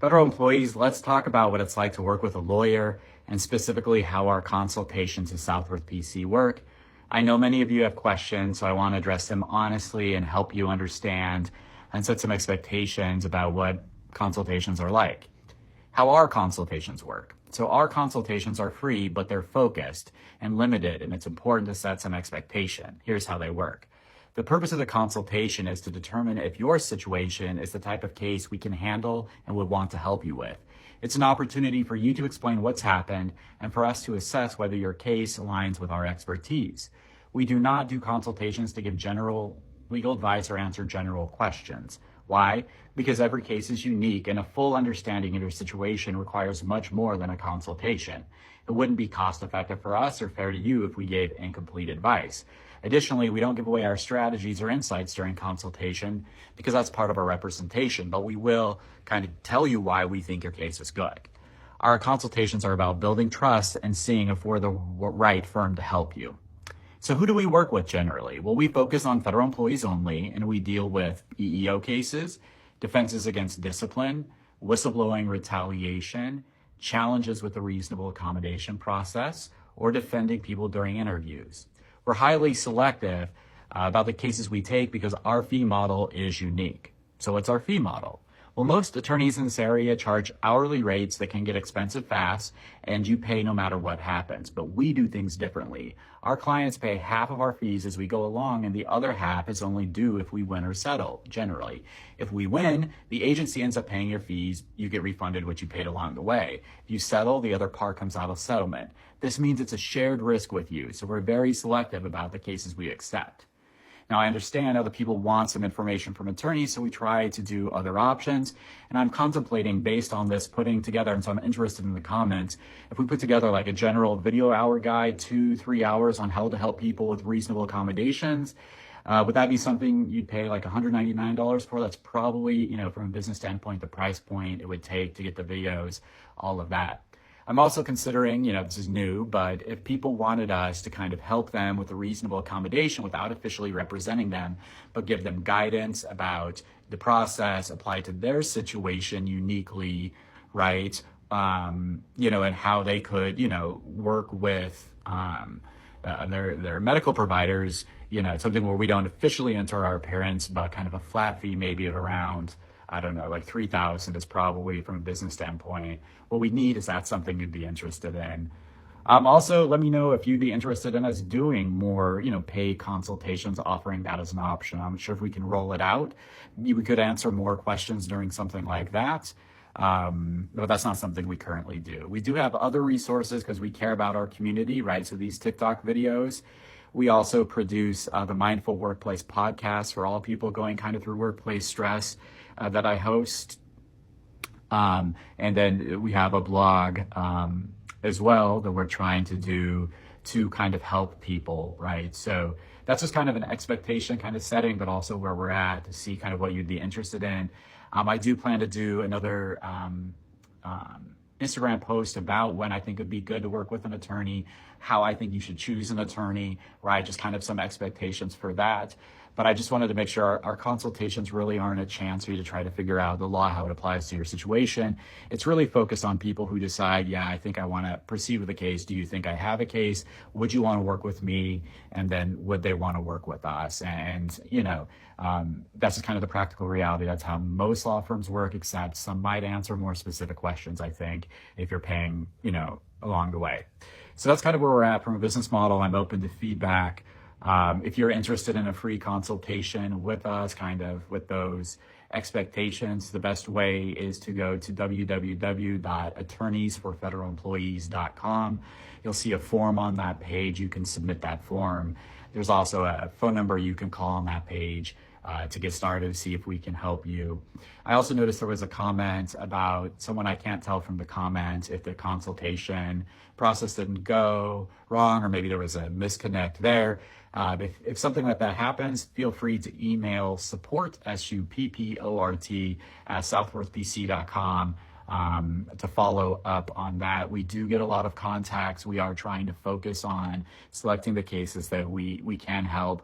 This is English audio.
Federal employees, let's talk about what it's like to work with a lawyer and specifically how our consultations at Southworth PC work. I know many of you have questions, so I want to address them honestly and help you understand and set some expectations about what consultations are like. How our consultations work. So our consultations are free, but they're focused and limited, and it's important to set some expectation. Here's how they work. The purpose of the consultation is to determine if your situation is the type of case we can handle and would want to help you with. It's an opportunity for you to explain what's happened and for us to assess whether your case aligns with our expertise. We do not do consultations to give general legal advice or answer general questions. Why? Because every case is unique and a full understanding of your situation requires much more than a consultation. It wouldn't be cost effective for us or fair to you if we gave incomplete advice. Additionally, we don't give away our strategies or insights during consultation because that's part of our representation, but we will kind of tell you why we think your case is good. Our consultations are about building trust and seeing if we're the right firm to help you. So who do we work with generally? Well, we focus on federal employees only, and we deal with EEO cases, defenses against discipline, whistleblowing retaliation, challenges with the reasonable accommodation process, or defending people during interviews. We're highly selective about the cases we take because our fee model is unique. So what's our fee model? Well, most attorneys in this area charge hourly rates that can get expensive fast, and you pay no matter what happens. But we do things differently. Our clients pay half of our fees as we go along, and the other half is only due if we win or settle, generally. If we win, the agency ends up paying your fees. You get refunded what you paid along the way. If you settle, the other part comes out of settlement. This means it's a shared risk with you, so we're very selective about the cases we accept. Now, I understand other people want some information from attorneys, so we try to do other options. And I'm contemplating, based on this, putting together, and so I'm interested in the comments, if we put together like a general video hour guide, 2-3 hours on how to help people with reasonable accommodations. Would that be something you'd pay like $199 for? That's probably, from a business standpoint, the price point it would take to get the videos, all of that. I'm also considering, this is new, but if people wanted us to kind of help them with a reasonable accommodation without officially representing them, but give them guidance about the process applied to their situation uniquely, right? And how they could, work with their medical providers, something where we don't officially enter our appearance, but kind of a flat fee maybe of around, I don't know, like $3,000 is probably, from a business standpoint, what we need. Is that something you'd be interested in? Also, let me know if you'd be interested in us doing more, paid consultations, offering that as an option. I'm sure if we can roll it out, we could answer more questions during something like that. But that's not something we currently do. We do have other resources because we care about our community, right? So these TikTok videos. We also produce the Mindful Workplace podcast for all people going kind of through workplace stress that I host. And then we have a blog as well that we're trying to do to kind of help people, right? So that's just kind of an expectation kind of setting, but also where we're at to see kind of what you'd be interested in. I do plan to do another Instagram post about when I think it'd be good to work with an attorney, how I think you should choose an attorney, right? Just kind of some expectations for that. But I just wanted to make sure our consultations really aren't a chance for you to try to figure out the law, how it applies to your situation. It's really focused on people who decide, yeah, I think I want to proceed with a case. Do you think I have a case? Would you want to work with me? And then would they want to work with us? And, that's just kind of the practical reality. That's how most law firms work, except some might answer more specific questions, I think, if you're paying, along the way. So that's kind of where we're at from a business model. I'm open to feedback. If you're interested in a free consultation with us, kind of with those expectations, the best way is to go to www.attorneysforfederalemployees.com. You'll see a form on that page. You can submit that form. There's also a phone number you can call on that page to get started, to see if we can help you. I also noticed there was a comment about someone, I can't tell from the comment if the consultation process didn't go wrong, or maybe there was a misconnect there. If something like that happens, feel free to email support, SUPPORT, at southworthpc.com to follow up on that. We do get a lot of contacts. We are trying to focus on selecting the cases that we can help.